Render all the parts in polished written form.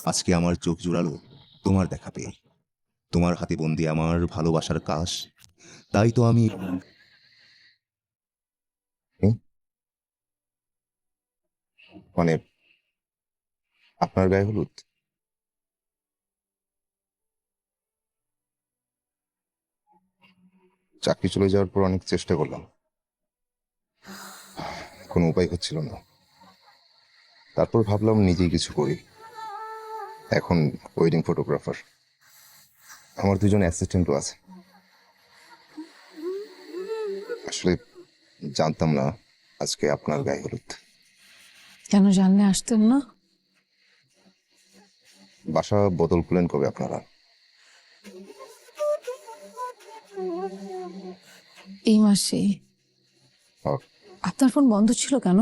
আজকে আমার চোখ জুড়ালো তোমার দেখা পেয়ে। তোমার হাতে বন্দি আমার ভালোবাসার কাশ। তাই তো আমি মানে আপনার গায়ে হলুদ। চাকরি চলে যাওয়ার পর অনেক চেষ্টা করলাম, কোনো উপায় হচ্ছিল না। তারপর ভাবলাম নিজেই কিছু করি। এখন ওয়েডিং ফটোগ্রাফার। আমার দুজন অ্যাসিস্ট্যান্টও আছে। আসলে জানতাম না আজকে আপনার গায়ে হলুদ। কেন জানলে আসতেন না? বাসা বদল করলেন কবে আপনারা? এই মাসে। ও, আপনার ফোন বন্ধ ছিল কেন?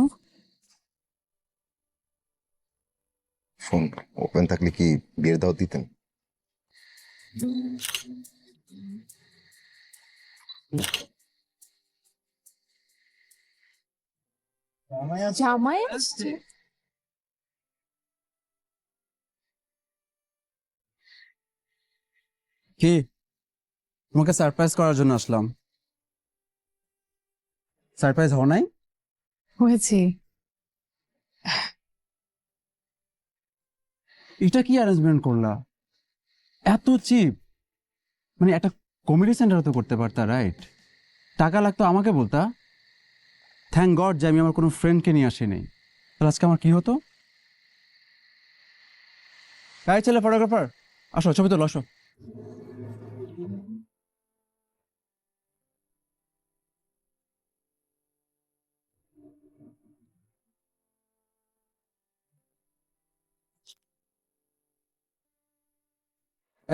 ফোন ওপেন থাকলে কি বিয়ের দাওয়াত দিতেন? জামাই আসছে? কি, তোমাকে সারপ্রাইজ করার জন্য আসলাম। সারপ্রাইজ হও নাই? হয়েছে। এটা কি অ্যারেঞ্জমেন্ট করলা? এত চিপ! মানে একটা কমেডি সেন্টার তো করতে পারতা, রাইট? টাকা লাগতো আমাকে বলতা। থ্যাংক গড যে আমি আমার কোনো ফ্রেন্ডকে নিয়ে আসিনি। তাহলে আজকে আমার কি হতো? এই ছেলে ফটোগ্রাফার, আসো ছবি তোলো, আসো।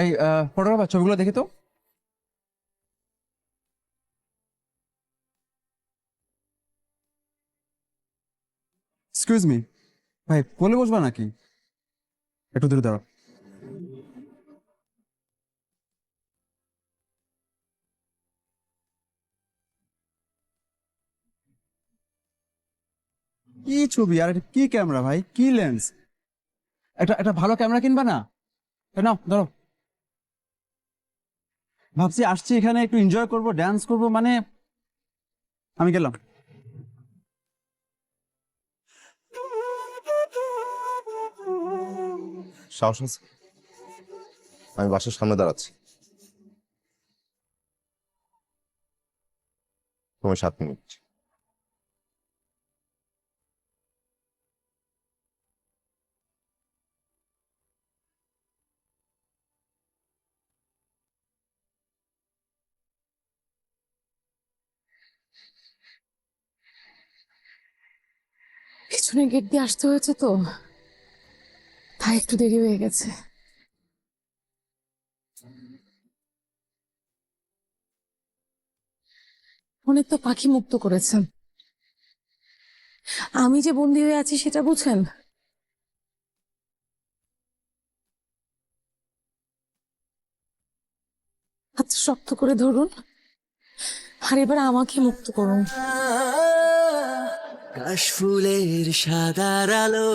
এই ফটোগ্রাফার, ছবিগুলো দেখি তো। এক্সকিউজ মি ভাই, কোলে বসবা নাকি? একটু দূরে দাঁড়াও। কি ছবি আর এটা কি ক্যামেরা ভাই, কি লেন্স! একটা একটা ভালো ক্যামেরা কিনবা না? নাও ধরো। ভাবছি আসছি এখানে একটু এনজয় করব, ড্যান্স করব, মানে আমি গেলাম। সাহস আছে? আমি বাসার সামনে দাঁড়াচ্ছি, তোমার 7 মিনিট। পিছনে গেট দিয়ে আসতে হয়েছে তো, তাই একটু দেরি হয়ে গেছে। অনেক তো পাখি মুক্ত করেছেন, আমি যে বন্দি হয়ে আছি সেটা বুঝেন? হাত শক্ত করে ধরুন, আর এবার আমাকে মুক্ত করুন। কাশফুলের সাদার আলো